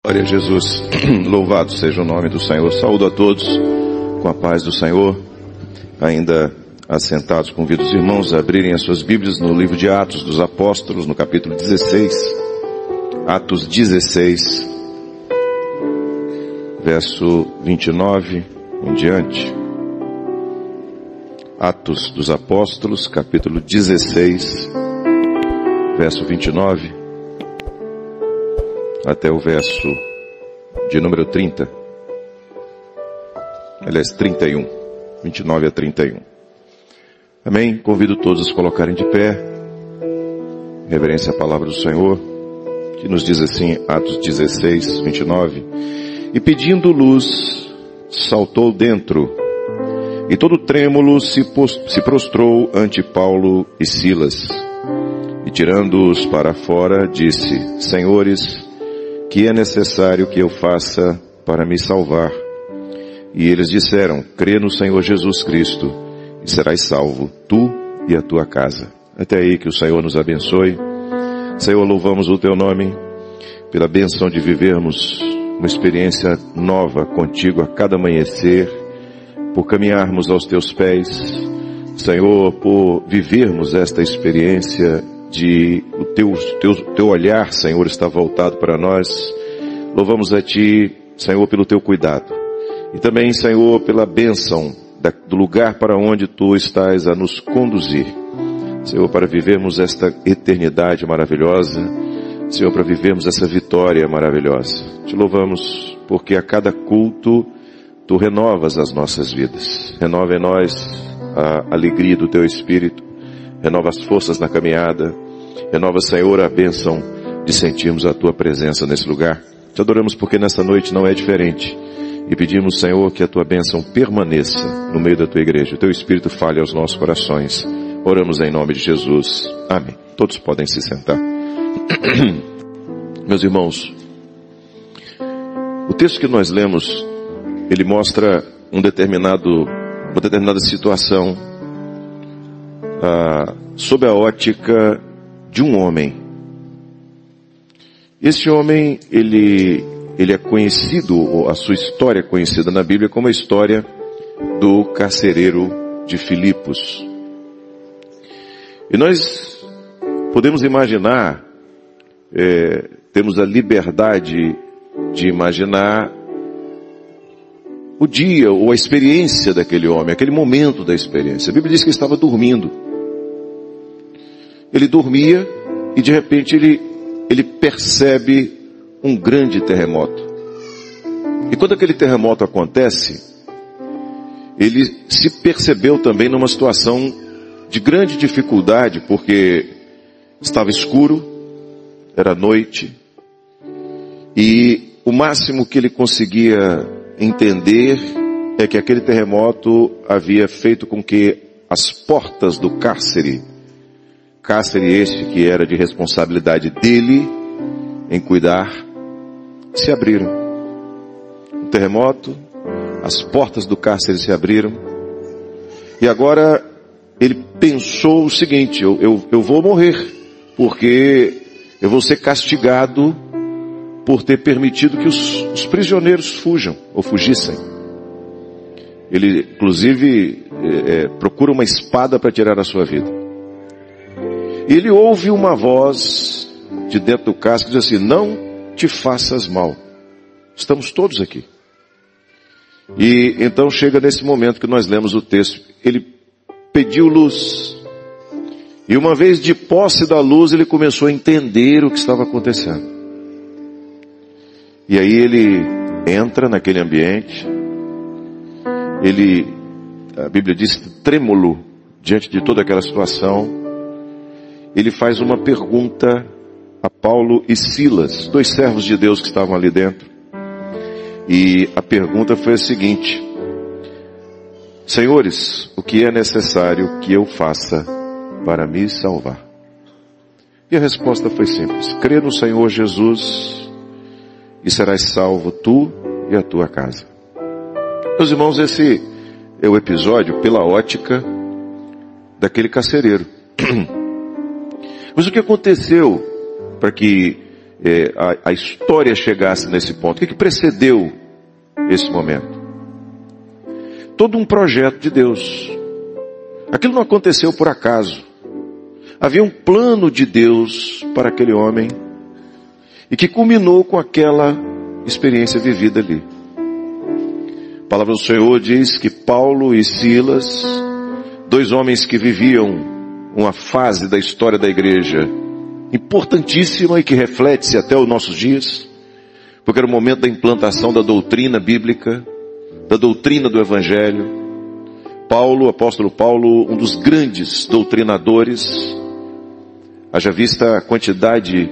Glória a Jesus, louvado seja o nome do Senhor. Saúdo a todos com a paz do Senhor. Ainda assentados, convido os irmãos a abrirem as suas Bíblias no livro de Atos dos Apóstolos, no capítulo 16. Atos 16, verso 29 em diante. Atos dos Apóstolos, capítulo 16, verso 29. Até o verso de número 30. Aliás, 31. 29 a 31. Amém? Convido todos a se colocarem de pé. Reverência à palavra do Senhor, que nos diz assim, Atos 16, 29. E pedindo luz, saltou dentro, e todo trêmulo se prostrou ante Paulo e Silas. E tirando-os para fora, disse, Senhores, que é necessário que eu faça para me salvar? E eles disseram, crê no Senhor Jesus Cristo, e serás salvo, tu e a tua casa. Até aí, que o Senhor nos abençoe. Senhor, louvamos o teu nome, pela bênção de vivermos uma experiência nova contigo a cada amanhecer, por caminharmos aos teus pés, Senhor, por vivermos esta experiência de o teu olhar, Senhor, está voltado para nós. Louvamos a Ti, Senhor, pelo Teu cuidado. E também, Senhor, pela bênção do lugar para onde Tu estás a nos conduzir. Senhor, para vivermos esta eternidade maravilhosa. Senhor, para vivermos essa vitória maravilhosa. Te louvamos porque a cada culto Tu renovas as nossas vidas. Renova em nós a alegria do Teu Espírito. Renova as forças na caminhada. Renova, Senhor, a bênção de sentirmos a Tua presença nesse lugar. Te adoramos porque nessa noite não é diferente. E pedimos, Senhor, que a Tua bênção permaneça no meio da Tua igreja. O Teu Espírito fale aos nossos corações. Oramos em nome de Jesus. Amém. Todos podem se sentar. Meus irmãos, o texto que nós lemos, ele mostra uma determinada situação sob a ótica de um homem. Esse homem, ele é conhecido, a sua história é conhecida na Bíblia como a história do carcereiro de Filipos. E nós podemos imaginar, temos a liberdade de imaginar o dia ou a experiência daquele homem, aquele momento da experiência. A Bíblia diz que ele estava dormindo. Ele dormia e de repente ele percebe um grande terremoto. E quando aquele terremoto acontece, ele se percebeu também numa situação de grande dificuldade, porque estava escuro, era noite, e o máximo que ele conseguia entender é que aquele terremoto havia feito com que as portas do cárcere este que era de responsabilidade dele em cuidar, se abriram. O terremoto, as portas do cárcere se abriram, e agora ele pensou o seguinte, eu vou morrer, porque eu vou ser castigado por ter permitido que os prisioneiros fujam, ou fugissem. Ele, inclusive, procura uma espada para tirar a sua vida. Ele ouve uma voz de dentro do cárcere que diz assim, não te faças mal. Estamos todos aqui. E então chega nesse momento que nós lemos o texto. Ele pediu luz. E uma vez de posse da luz, ele começou a entender o que estava acontecendo. E aí ele entra naquele ambiente. A Bíblia diz, trêmulo diante de toda aquela situação. Ele faz uma pergunta a Paulo e Silas, dois servos de Deus que estavam ali dentro. E a pergunta foi a seguinte, Senhores, o que é necessário que eu faça para me salvar? E a resposta foi simples, crê no Senhor Jesus e serás salvo tu e a tua casa. Meus irmãos, esse é o episódio pela ótica daquele carcereiro. Mas o que aconteceu para que a história chegasse nesse ponto? O que precedeu esse momento? Todo um projeto de Deus. Aquilo não aconteceu por acaso. Havia um plano de Deus para aquele homem e que culminou com aquela experiência vivida ali. A palavra do Senhor diz que Paulo e Silas, dois homens que viviam uma fase da história da igreja importantíssima e que reflete-se até os nossos dias, porque era o momento da implantação da doutrina bíblica, da doutrina do Evangelho. Paulo, o apóstolo Paulo, um dos grandes doutrinadores, haja vista a quantidade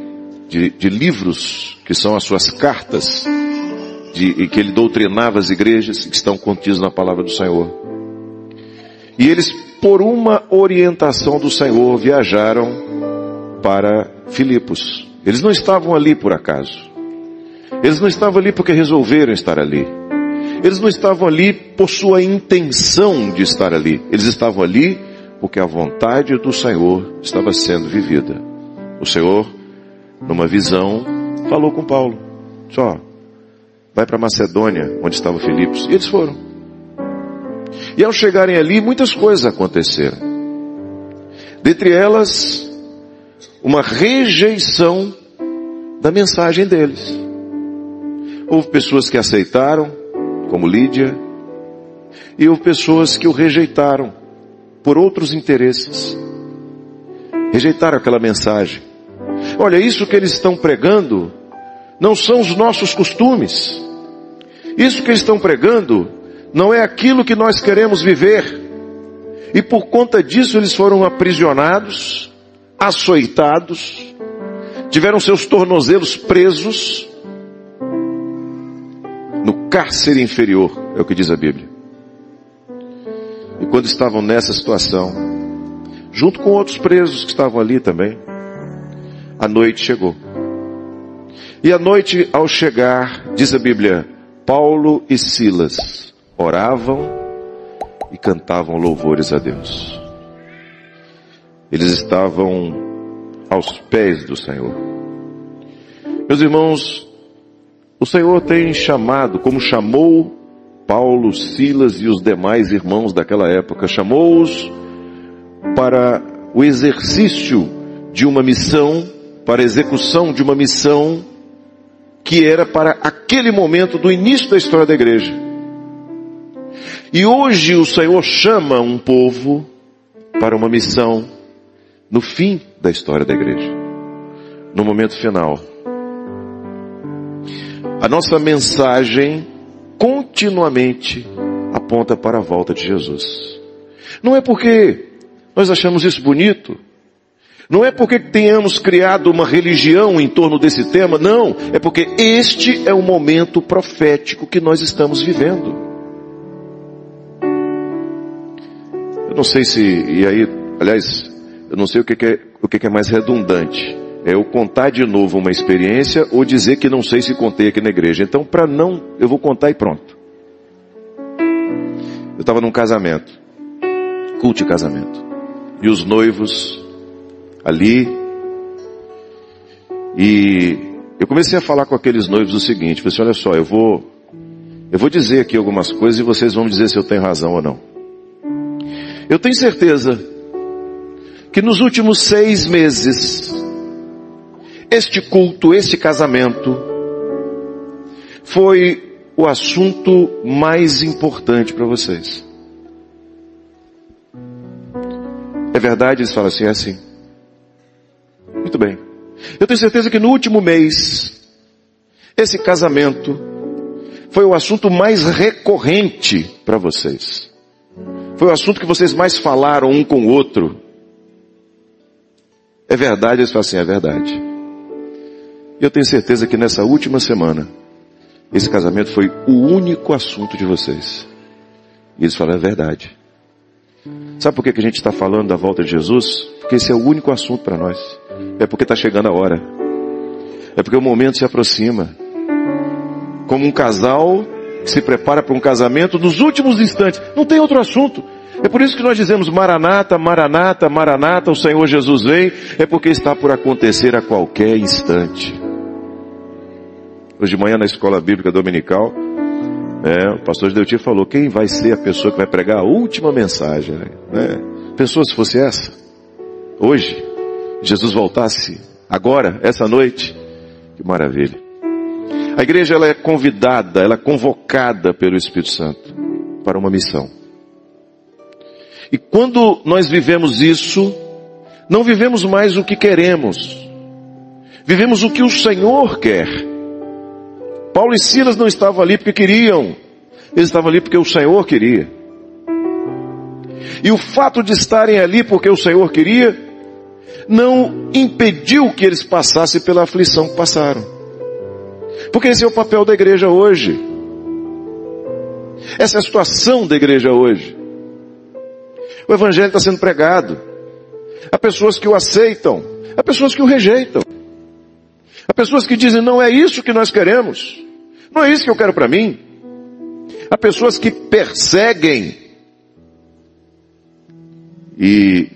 de livros que são as suas cartas, e que ele doutrinava as igrejas, que estão contidos na palavra do Senhor. E eles, por uma orientação do Senhor, viajaram para Filipos. Eles não estavam ali por acaso. Eles não estavam ali porque resolveram estar ali. Eles não estavam ali por sua intenção de estar ali. Eles estavam ali porque a vontade do Senhor estava sendo vivida. O Senhor, numa visão, falou com Paulo. Só, vai para Macedônia, onde estava Filipos. E eles foram. E ao chegarem ali, muitas coisas aconteceram. Dentre elas, uma rejeição da mensagem deles. Houve pessoas que aceitaram, como Lídia, e houve pessoas que o rejeitaram por outros interesses. Rejeitaram aquela mensagem. Olha, isso que eles estão pregando não são os nossos costumes. Isso que eles estão pregando não é aquilo que nós queremos viver. E por conta disso eles foram aprisionados, açoitados, tiveram seus tornozelos presos no cárcere inferior, é o que diz a Bíblia. E quando estavam nessa situação, junto com outros presos que estavam ali também, a noite chegou. E a noite, ao chegar, diz a Bíblia, Paulo e Silas oravam e cantavam louvores a Deus. Eles estavam aos pés do Senhor. Meus irmãos, o Senhor tem chamado, como chamou Paulo, Silas e os demais irmãos daquela época, chamou-os para o exercício de uma missão, para a execução de uma missão que era para aquele momento do início da história da igreja. E hoje o Senhor chama um povo para uma missão no fim da história da igreja, no momento final. A nossa mensagem continuamente aponta para a volta de Jesus. Não é porque nós achamos isso bonito, não é porque tenhamos criado uma religião em torno desse tema, não. É porque este é o momento profético que nós estamos vivendo. Eu não sei se, e aí, aliás, eu não sei o que é mais redundante. É eu contar de novo uma experiência ou dizer que não sei se contei aqui na igreja. Então, eu vou contar e pronto. Eu estava num casamento, culto de casamento, e os noivos ali, e eu comecei a falar com aqueles noivos o seguinte, falei assim, olha só, eu vou dizer aqui algumas coisas e vocês vão dizer se eu tenho razão ou não. Eu tenho certeza que nos últimos 6 meses, este culto, este casamento, foi o assunto mais importante para vocês. É verdade? Eles falam assim, é assim. Muito bem. Eu tenho certeza que no último mês, esse casamento foi o assunto mais recorrente para vocês. Foi o assunto que vocês mais falaram um com o outro. É verdade? Eles falam assim, é verdade. Eu tenho certeza que nessa última semana, esse casamento foi o único assunto de vocês. E eles falam, é verdade. Sabe por que a gente está falando da volta de Jesus? Porque esse é o único assunto para nós. É porque está chegando a hora. É porque o momento se aproxima. Como um casal que se prepara para um casamento nos últimos instantes. Não tem outro assunto. É por isso que nós dizemos Maranata, Maranata, Maranata, o Senhor Jesus vem. É porque está por acontecer a qualquer instante. Hoje de manhã na escola bíblica dominical, o pastor Deutir falou, quem vai ser a pessoa que vai pregar a última mensagem? Pensou se fosse essa? Hoje, Jesus voltasse agora, essa noite? Que maravilha. A igreja ela é convidada, ela é convocada pelo Espírito Santo para uma missão. E quando nós vivemos isso, não vivemos mais o que queremos. Vivemos o que o Senhor quer. Paulo e Silas não estavam ali porque queriam. Eles estavam ali porque o Senhor queria. E o fato de estarem ali porque o Senhor queria, não impediu que eles passassem pela aflição que passaram. Porque esse é o papel da igreja hoje. Essa é a situação da igreja hoje. O Evangelho está sendo pregado. Há pessoas que o aceitam, há pessoas que o rejeitam. Há pessoas que dizem, não é isso que nós queremos. Não é isso que eu quero para mim. Há pessoas que perseguem. E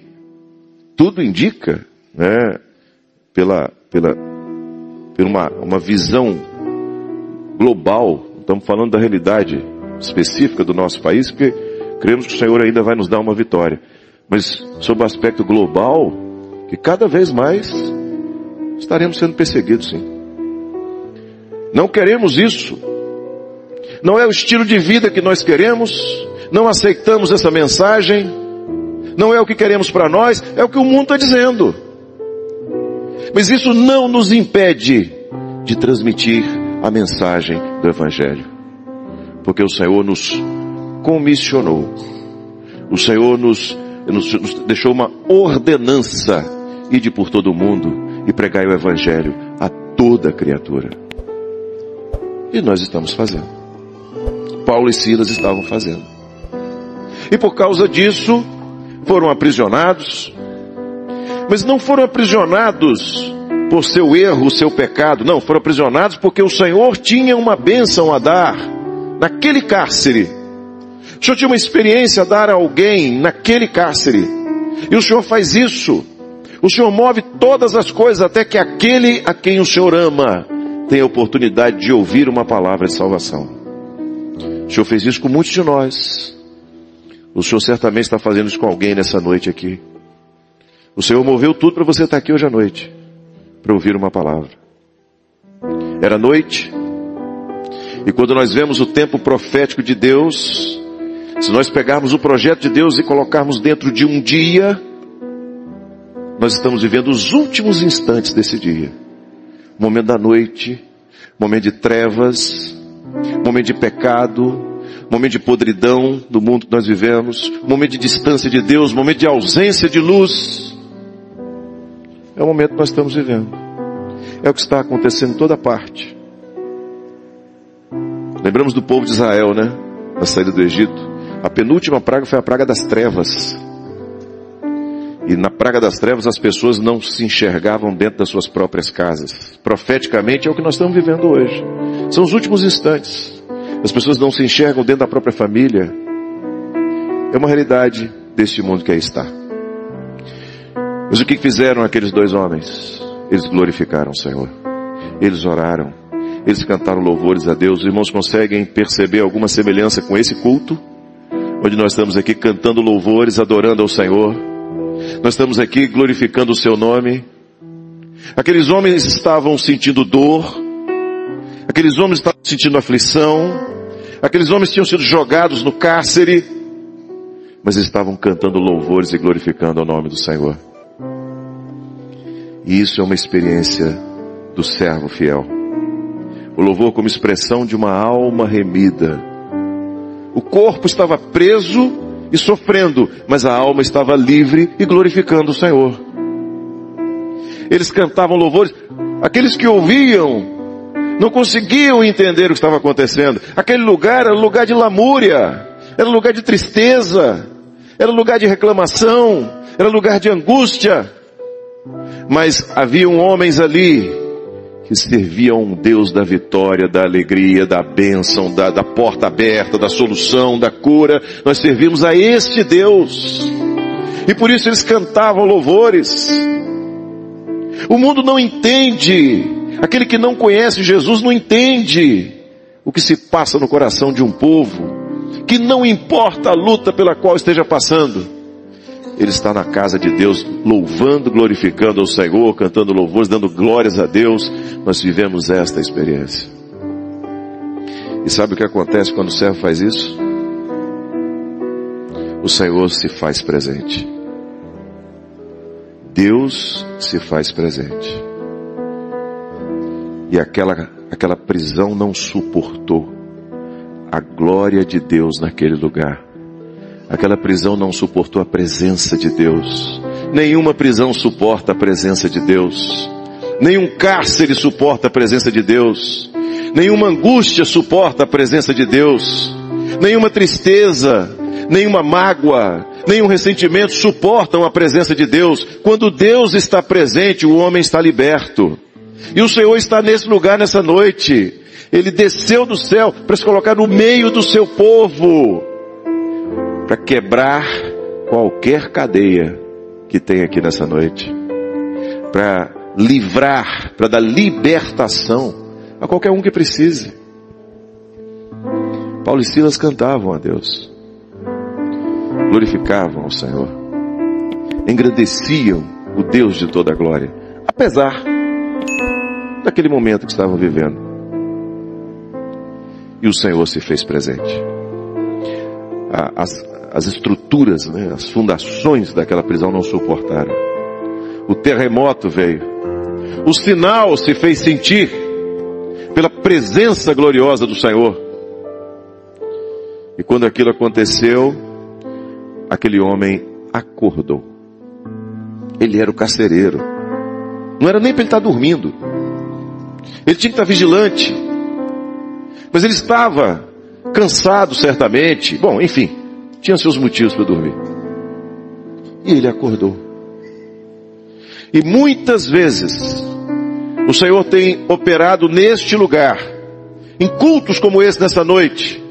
tudo indica, pela uma visão global, estamos falando da realidade específica do nosso país, porque cremos que o Senhor ainda vai nos dar uma vitória. Mas sob o aspecto global, que cada vez mais estaremos sendo perseguidos, sim. Não queremos isso. Não é o estilo de vida que nós queremos. Não aceitamos essa mensagem. Não é o que queremos para nós. É o que o mundo está dizendo. Mas isso não nos impede de transmitir a mensagem do Evangelho. Porque o Senhor nos comissionou. O Senhor nos deixou uma ordenança. Ide por todo o mundo e pregai o Evangelho a toda criatura. E nós estamos fazendo. Paulo e Silas estavam fazendo. E por causa disso, foram aprisionados. Mas não foram aprisionados por seu erro, seu pecado. Não, foram aprisionados porque o Senhor tinha uma bênção a dar naquele cárcere. O Senhor tinha uma experiência a dar a alguém naquele cárcere. E o Senhor faz isso. O Senhor move todas as coisas até que aquele a quem o Senhor ama tenha a oportunidade de ouvir uma palavra de salvação. O Senhor fez isso com muitos de nós. O Senhor certamente está fazendo isso com alguém nessa noite aqui. O Senhor moveu tudo para você estar aqui hoje à noite, para ouvir uma palavra. Era noite, e quando nós vemos o tempo profético de Deus, se nós pegarmos o projeto de Deus e colocarmos dentro de um dia, nós estamos vivendo os últimos instantes desse dia. Momento da noite, momento de trevas, momento de pecado, momento de podridão do mundo que nós vivemos, momento de distância de Deus, momento de ausência de luz. É o momento que nós estamos vivendo. É o que está acontecendo em toda parte. Lembramos do povo de Israel, né? Na saída do Egito. A penúltima praga foi a praga das trevas. E na praga das trevas as pessoas não se enxergavam dentro das suas próprias casas. Profeticamente é o que nós estamos vivendo hoje. São os últimos instantes. As pessoas não se enxergam dentro da própria família. É uma realidade deste mundo que aí está. Mas o que fizeram aqueles dois homens? Eles glorificaram o Senhor. Eles oraram. Eles cantaram louvores a Deus. Os irmãos conseguem perceber alguma semelhança com esse culto? Onde nós estamos aqui cantando louvores, adorando ao Senhor. Nós estamos aqui glorificando o seu nome. Aqueles homens estavam sentindo dor. Aqueles homens estavam sentindo aflição. Aqueles homens tinham sido jogados no cárcere. Mas estavam cantando louvores e glorificando o nome do Senhor. E isso é uma experiência do servo fiel. O louvor como expressão de uma alma remida. O corpo estava preso e sofrendo, mas a alma estava livre e glorificando o Senhor. Eles cantavam louvores. Aqueles que ouviam não conseguiam entender o que estava acontecendo. Aquele lugar era lugar de lamúria, era lugar de tristeza, era lugar de reclamação, era lugar de angústia. Mas haviam homens ali que serviam um Deus da vitória, da alegria, da bênção, da porta aberta, da solução, da cura. Nós servimos a este Deus. E por isso eles cantavam louvores. O mundo não entende Aquele que não conhece Jesus não entende o que se passa no coração de um povo, que não importa a luta pela qual esteja passando, ele está na casa de Deus, louvando, glorificando ao Senhor, cantando louvores, dando glórias a Deus. Nós vivemos esta experiência. E sabe o que acontece quando o servo faz isso? O Senhor se faz presente. Deus se faz presente. E aquela prisão não suportou a glória de Deus naquele lugar. Aquela prisão não suportou a presença de Deus. Nenhuma prisão suporta a presença de Deus. Nenhum cárcere suporta a presença de Deus. Nenhuma angústia suporta a presença de Deus. Nenhuma tristeza, nenhuma mágoa, nenhum ressentimento suportam a presença de Deus. Quando Deus está presente, o homem está liberto. E o Senhor está nesse lugar nessa noite. Ele desceu do céu para se colocar no meio do seu povo, para quebrar qualquer cadeia que tem aqui nessa noite, para livrar, para dar libertação a qualquer um que precise. Paulo e Silas cantavam a Deus, glorificavam ao Senhor, engrandeciam o Deus de toda a glória, apesar daquele momento que estavam vivendo. E o Senhor se fez presente. As estruturas, né, as fundações daquela prisão não suportaram. O terremoto veio. O sinal se fez sentir pela presença gloriosa do Senhor. E quando aquilo aconteceu, aquele homem acordou. Ele era o carcereiro. Não era nem para ele estar dormindo. Ele tinha que estar vigilante. Mas ele estava cansado certamente. Bom, enfim, tinha seus motivos para dormir. E ele acordou. E muitas vezes o Senhor tem operado neste lugar, em cultos como esse nessa noite,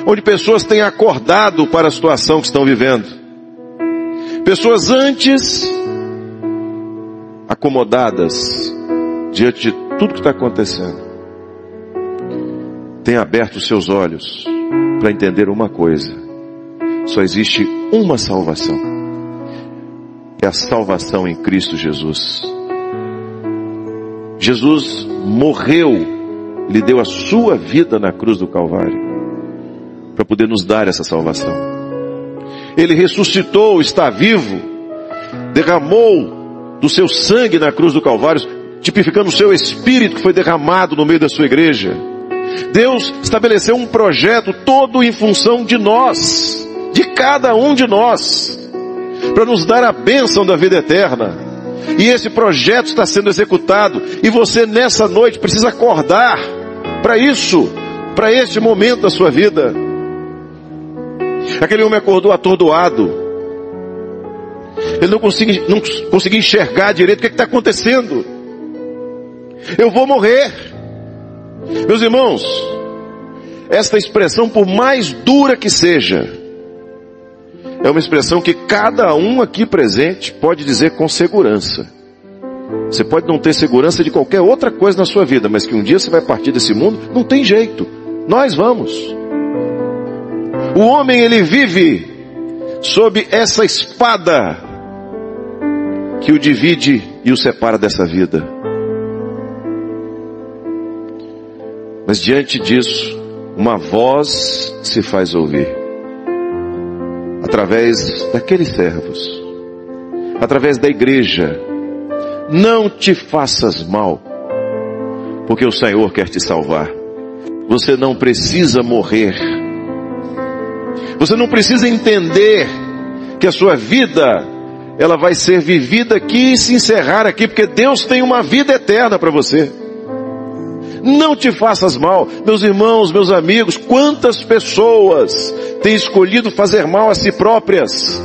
onde pessoas têm acordado para a situação que estão vivendo. Pessoas antes acomodadas diante de tudo que está acontecendo, têm aberto os seus olhos para entender uma coisa: só existe uma salvação, é a salvação em Cristo Jesus. Jesus morreu, Ele deu a sua vida na cruz do Calvário para poder nos dar essa salvação. Ele ressuscitou, está vivo, derramou do seu sangue na cruz do Calvário, tipificando o seu Espírito que foi derramado no meio da sua igreja. Deus estabeleceu um projeto todo em função de nós, de cada um de nós, para nos dar a bênção da vida eterna. E esse projeto está sendo executado, e você nessa noite precisa acordar para isso, para este momento da sua vida. Aquele homem acordou atordoado. Ele não conseguia enxergar direito o que está acontecendo. Eu vou morrer. Meus irmãos, esta expressão, por mais dura que seja, é uma expressão que cada um aqui presente pode dizer com segurança. Você pode não ter segurança de qualquer outra coisa na sua vida, mas que um dia você vai partir desse mundo, não tem jeito. Nós vamos. O homem, ele vive sob essa espada que o divide e o separa dessa vida. Mas diante disso, uma voz se faz ouvir, através daqueles servos, através da igreja: não te faças mal, porque o Senhor quer te salvar. Você não precisa morrer. Você não precisa entender que a sua vida, ela vai ser vivida aqui e se encerrar aqui, porque Deus tem uma vida eterna para você. Não te faças mal. Meus irmãos, meus amigos, quantas pessoas têm escolhido fazer mal a si próprias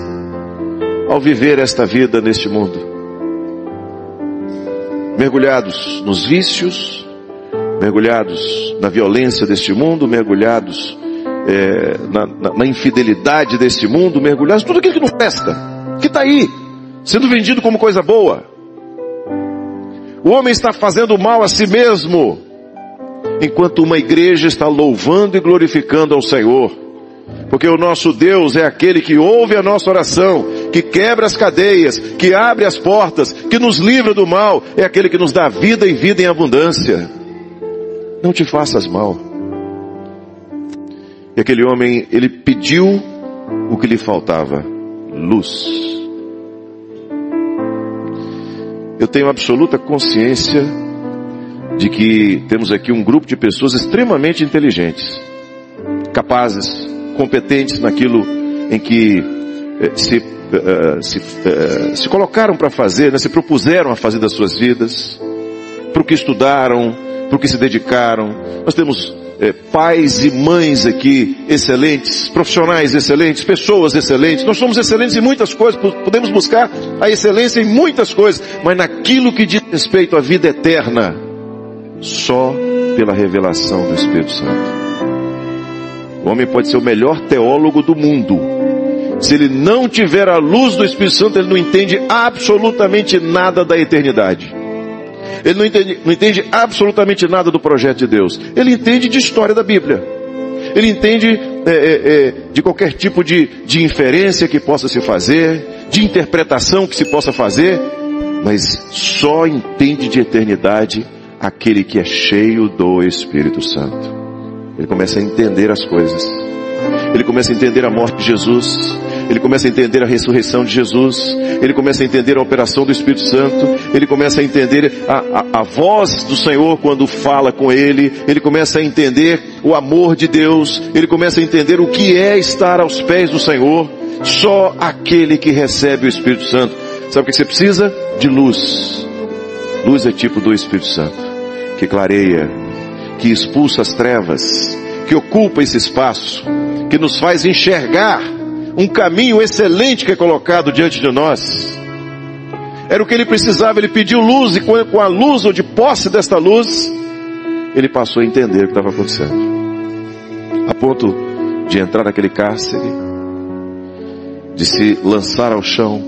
ao viver esta vida neste mundo, mergulhados nos vícios, mergulhados na violência deste mundo, mergulhados na infidelidade deste mundo, mergulhados em tudo aquilo que não presta, que está aí, sendo vendido como coisa boa. O homem está fazendo mal a si mesmo, enquanto uma igreja está louvando e glorificando ao Senhor. Porque o nosso Deus é aquele que ouve a nossa oração, que quebra as cadeias, que abre as portas, que nos livra do mal. É aquele que nos dá vida e vida em abundância. Não te faças mal. E aquele homem, ele pediu o que lhe faltava: luz. Eu tenho absoluta consciência de que temos aqui um grupo de pessoas extremamente inteligentes, capazes, competentes naquilo em que se colocaram para fazer, né? Se propuseram a fazer das suas vidas, para o que estudaram, para o que se dedicaram. Nós temos pais e mães aqui excelentes, profissionais excelentes, pessoas excelentes. Nós somos excelentes em muitas coisas, podemos buscar a excelência em muitas coisas, mas naquilo que diz respeito à vida eterna, só pela revelação do Espírito Santo. O homem pode ser o melhor teólogo do mundo, se ele não tiver a luz do Espírito Santo, ele não entende absolutamente nada da eternidade. Ele não entende absolutamente nada do projeto de Deus. Ele entende de história da Bíblia. Ele entende de qualquer tipo de inferência que possa se fazer, de interpretação que se possa fazer, mas só entende de eternidade aquele que é cheio do Espírito Santo. Ele começa a entender as coisas. Ele começa a entender a morte de Jesus. Ele começa a entender a ressurreição de Jesus. Ele começa a entender a operação do Espírito Santo. Ele começa a entender a voz do Senhor quando fala com ele. Ele começa a entender o amor de Deus. Ele começa a entender o que é estar aos pés do Senhor. Só aquele que recebe o Espírito Santo. Sabe o que você precisa? De luz. Luz é tipo do Espírito Santo, que clareia, que expulsa as trevas, que ocupa esse espaço, que nos faz enxergar um caminho excelente que é colocado diante de nós. Era o que ele precisava. Ele pediu luz, e com a luz, ou de posse desta luz, ele passou a entender o que estava acontecendo, a ponto de entrar naquele cárcere, de se lançar ao chão,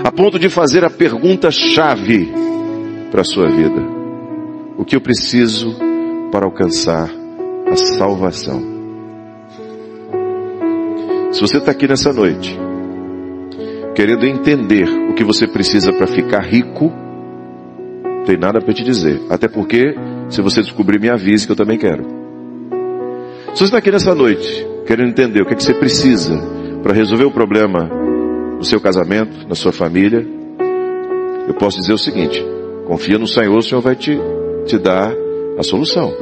a ponto de fazer a pergunta-chave para a sua vida: o que eu preciso para alcançar a salvação? Se você está aqui nessa noite, querendo entender o que você precisa para ficar rico, não tem nada para te dizer. Até porque, se você descobrir, me avise que eu também quero. Se você está aqui nessa noite, querendo entender o que você precisa para resolver o problema no seu casamento, na sua família, eu posso dizer o seguinte: confia no Senhor, o Senhor vai te dar a solução.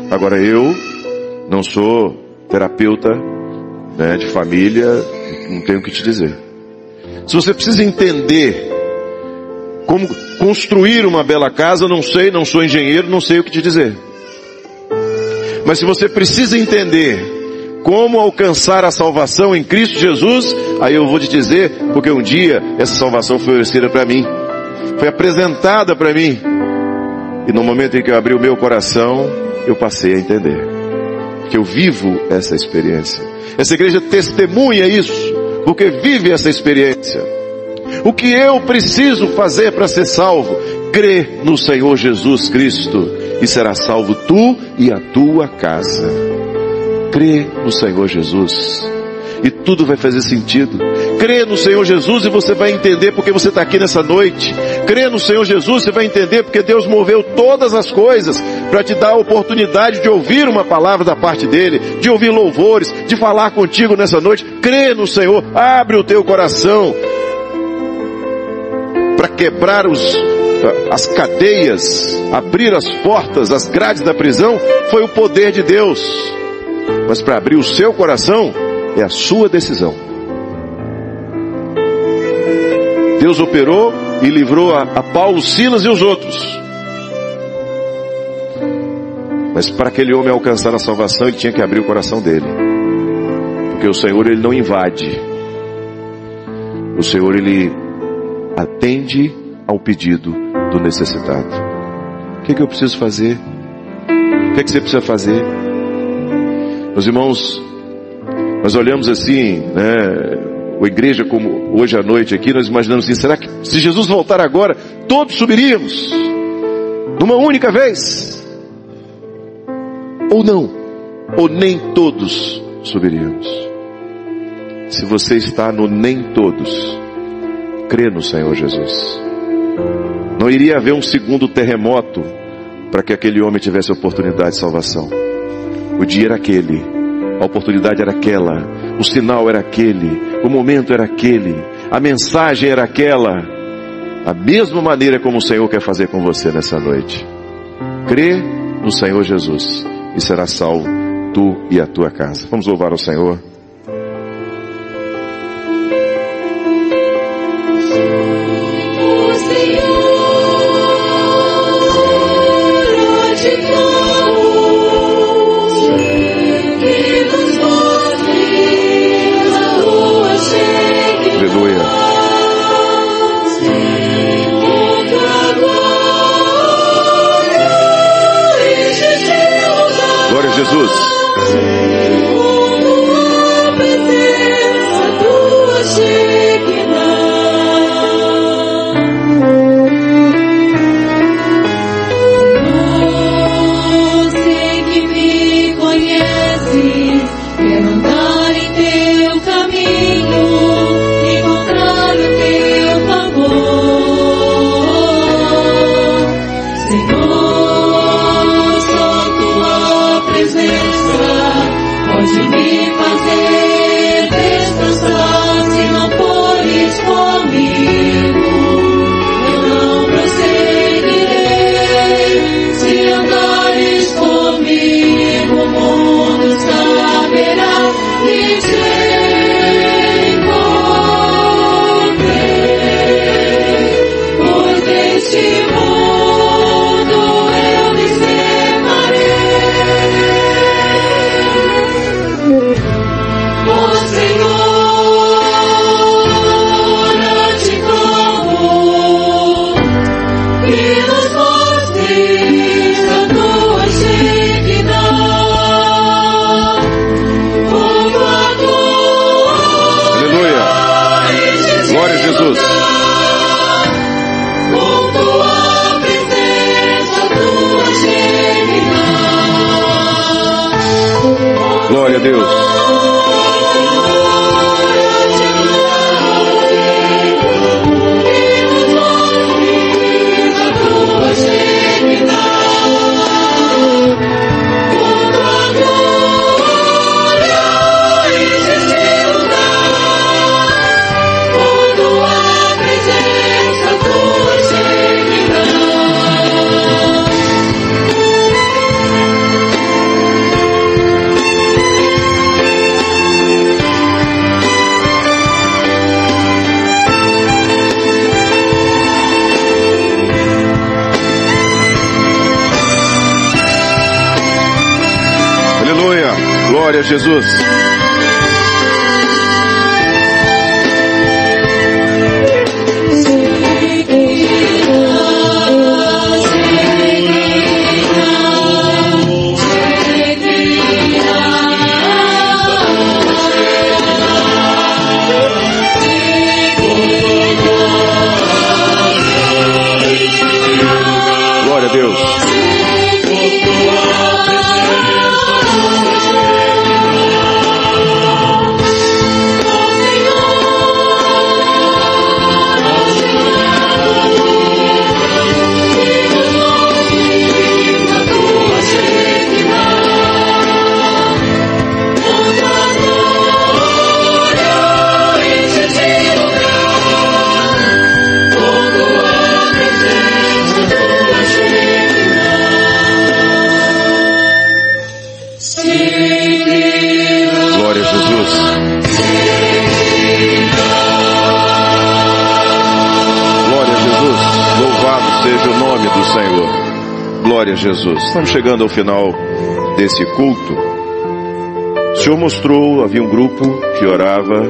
Agora, eu não sou terapeuta, né, de família, não tenho o que te dizer. Se você precisa entender como construir uma bela casa, não sei, não sou engenheiro, não sei o que te dizer. Mas se você precisa entender como alcançar a salvação em Cristo Jesus, aí eu vou te dizer, porque um dia essa salvação foi oferecida para mim, foi apresentada para mim, e no momento em que eu abri o meu coração, eu passei a entender, porque eu vivo essa experiência. Essa igreja testemunha isso, porque vive essa experiência. O que eu preciso fazer para ser salvo? Crê no Senhor Jesus Cristo, e será salvo tu e a tua casa. Crê no Senhor Jesus, e tudo vai fazer sentido. Crê no Senhor Jesus e você vai entender porque você está aqui nessa noite. Crê no Senhor Jesus, você vai entender porque Deus moveu todas as coisas para te dar a oportunidade de ouvir uma palavra da parte dEle, de ouvir louvores, de falar contigo nessa noite. Crê no Senhor, abre o teu coração para quebrar as cadeias, abrir as portas, as grades da prisão. Foi o poder de Deus, mas para abrir o seu coração é a sua decisão. Deus operou e livrou a Paulo, Silas e os outros. Mas para aquele homem alcançar a salvação, ele tinha que abrir o coração dele. Porque o Senhor, ele não invade. O Senhor, ele atende ao pedido do necessitado. O que eu preciso fazer? O que você precisa fazer? Meus irmãos, nós olhamos assim, né, a igreja como hoje à noite aqui, nós imaginamos assim: será que se Jesus voltar agora, todos subiríamos? Numa única vez? Ou não? Ou nem todos subiríamos? Se você está no nem todos, crê no Senhor Jesus. Não iria haver um segundo terremoto para que aquele homem tivesse a oportunidade de salvação. O dia era aquele, a oportunidade era aquela, o sinal era aquele, o momento era aquele, a mensagem era aquela. A mesma maneira como o Senhor quer fazer com você nessa noite. Crê no Senhor Jesus e será salvo tu e a tua casa. Vamos louvar ao Senhor. Jesus. Glória a Deus. Glória a Jesus. Glória a Deus. Glória a Jesus. Estamos chegando ao final desse culto. O Senhor mostrou, havia um grupo que orava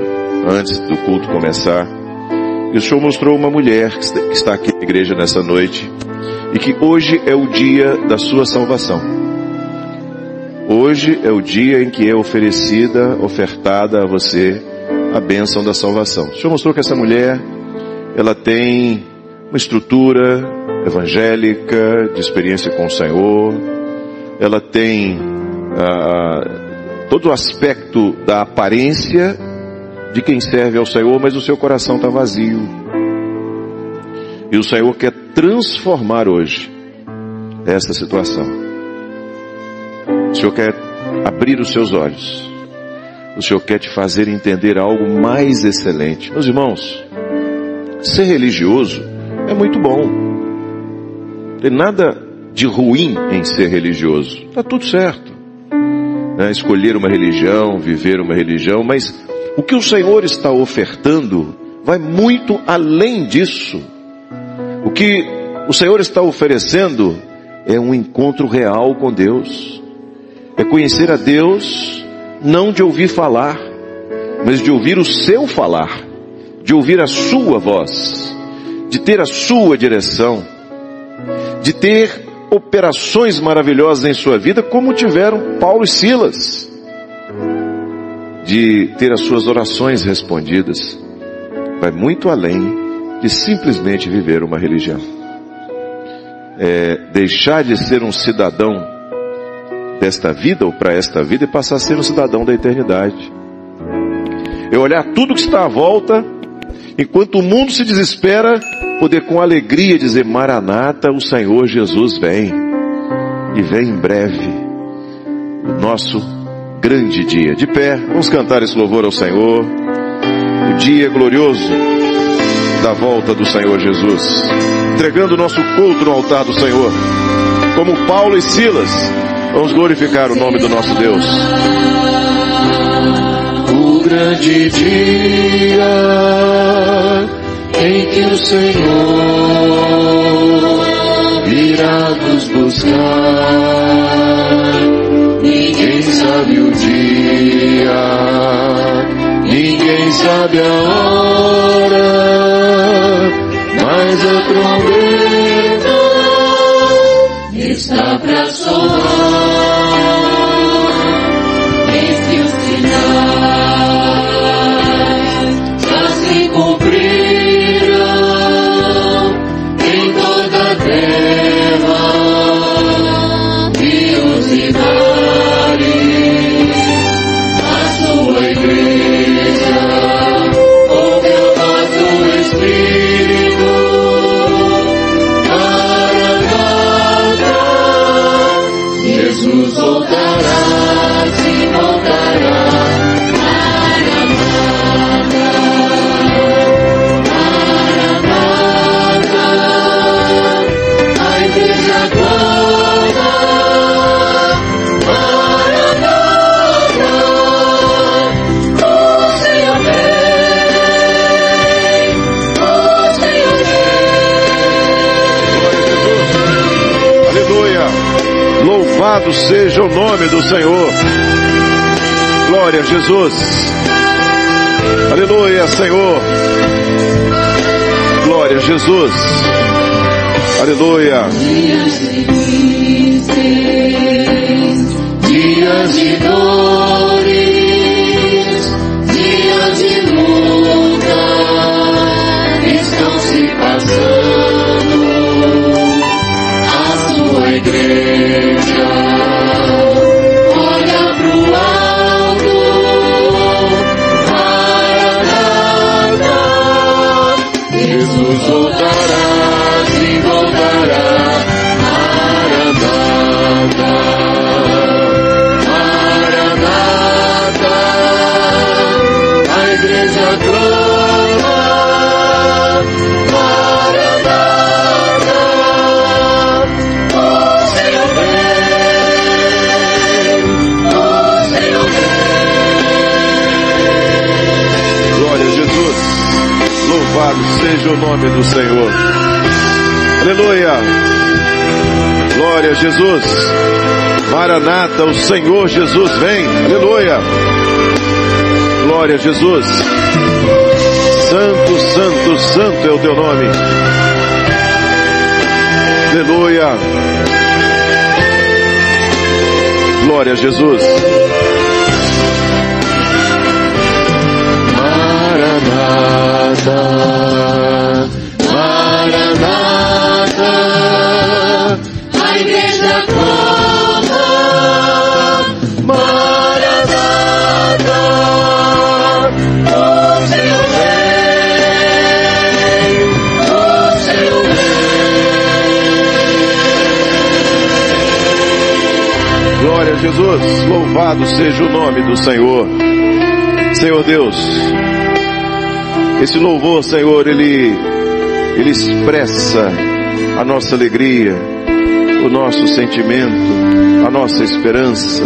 antes do culto começar. E o Senhor mostrou uma mulher que está aqui na igreja nessa noite. E que hoje é o dia da sua salvação. Hoje é o dia em que é ofertada a você a bênção da salvação. O Senhor mostrou que essa mulher, ela tem uma estrutura evangélica, de experiência com o Senhor. Ela tem todo o aspecto da aparência de quem serve ao Senhor, mas o seu coração está vazio. E o Senhor quer transformar hoje essa situação. O Senhor quer abrir os seus olhos. O Senhor quer te fazer entender algo mais excelente. Meus irmãos, ser religioso é muito bom. Não tem nada de ruim em ser religioso. Está tudo certo. Escolher uma religião, viver uma religião, mas o que o Senhor está ofertando vai muito além disso. O que o Senhor está oferecendo é um encontro real com Deus. É conhecer a Deus, não de ouvir falar, mas de ouvir o seu falar, de ouvir a sua voz, de ter a sua direção, de ter operações maravilhosas em sua vida, como tiveram Paulo e Silas, de ter as suas orações respondidas. Vai muito além de simplesmente viver uma religião. Deixar de ser um cidadão desta vida ou para esta vida e passar a ser um cidadão da eternidade. É olhar tudo que está à volta, enquanto o mundo se desespera, poder com alegria dizer: Maranata, o Senhor Jesus vem, e vem em breve, o nosso grande dia. De pé, vamos cantar esse louvor ao Senhor. O dia glorioso da volta do Senhor Jesus, entregando o nosso culto no altar do Senhor, como Paulo e Silas. Vamos glorificar o nome do nosso Deus. O grande dia em que o Senhor virá nos buscar. Ninguém sabe o dia, ninguém sabe a hora, mas a trombeta está pra soar. Louvado seja o nome do Senhor. Glória a Jesus. Aleluia, Senhor. Glória a Jesus. Aleluia. Dias de dores, dias de luta estão se passando. A sua igreja olha pro alto, Maranata, Jesus voltará, sim voltará, Maranata, Maranata, a igreja clama, Maranata, o Senhor vem, o Senhor vem. Glória a Jesus. Louvado seja o nome do Senhor. Aleluia. Glória a Jesus. Maranata, o Senhor Jesus vem. Aleluia. Glória a Jesus. Santo, santo, santo é o teu nome. Aleluia. Glória a Jesus. Maranata, Maranata, Maranata, o Senhor vem, o Senhor vem. Glória a Jesus, louvado seja o nome do Senhor. Senhor Deus, esse louvor, Senhor, ele expressa a nossa alegria, o nosso sentimento, a nossa esperança,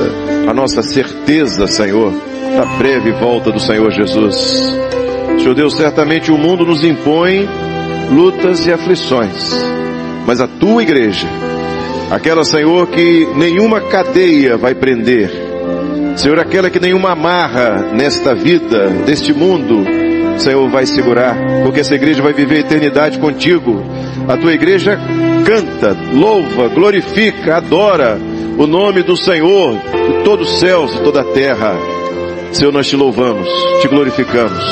a nossa certeza, Senhor, da breve volta do Senhor Jesus. Senhor Deus, certamente o mundo nos impõe lutas e aflições, mas a tua igreja, aquela, Senhor, que nenhuma cadeia vai prender, Senhor, aquela que nenhuma amarra nesta vida, neste mundo, Senhor, vai segurar, porque essa igreja vai viver a eternidade contigo. A tua igreja canta, louva, glorifica, adora o nome do Senhor, de todos os céus e toda a terra. Senhor, nós te louvamos, te glorificamos,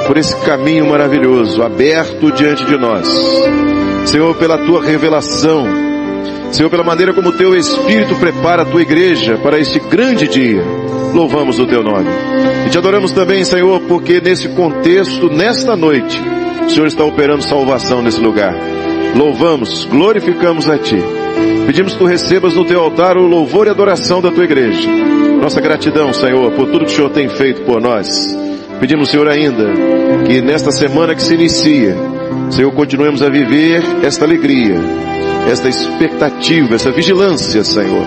por esse caminho maravilhoso, aberto diante de nós. Senhor, pela tua revelação, Senhor, pela maneira como o teu Espírito prepara a tua igreja para este grande dia, louvamos o teu nome. E te adoramos também, Senhor, porque nesse contexto, nesta noite, o Senhor está operando salvação nesse lugar. Louvamos, glorificamos a ti. Pedimos que tu recebas no teu altar o louvor e adoração da tua igreja. Nossa gratidão, Senhor, por tudo que o Senhor tem feito por nós. Pedimos, Senhor, ainda que nesta semana que se inicia, Senhor, continuemos a viver esta alegria, esta expectativa, essa vigilância, Senhor.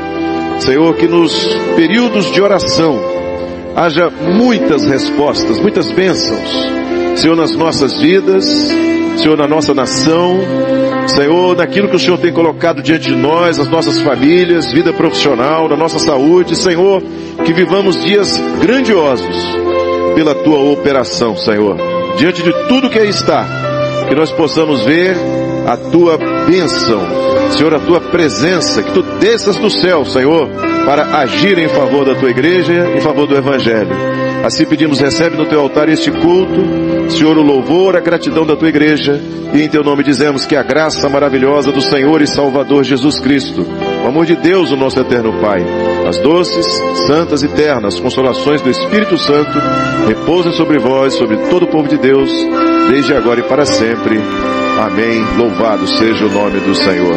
Senhor, que nos períodos de oração haja muitas respostas, muitas bênçãos, Senhor, nas nossas vidas, Senhor, na nossa nação, Senhor, naquilo que o Senhor tem colocado diante de nós, nas nossas famílias, vida profissional, na nossa saúde, Senhor, que vivamos dias grandiosos pela tua operação, Senhor, diante de tudo que aí está, que nós possamos ver a tua bênção, Senhor, a tua presença, que tu desças do céu, Senhor, para agir em favor da tua igreja, em favor do Evangelho. Assim pedimos, recebe no teu altar este culto, Senhor, o louvor, a gratidão da tua igreja, e em teu nome dizemos que a graça maravilhosa do Senhor e Salvador Jesus Cristo, o amor de Deus, o nosso eterno Pai, as doces, santas e ternas consolações do Espírito Santo, repousem sobre vós, sobre todo o povo de Deus, desde agora e para sempre. Amém. Louvado seja o nome do Senhor.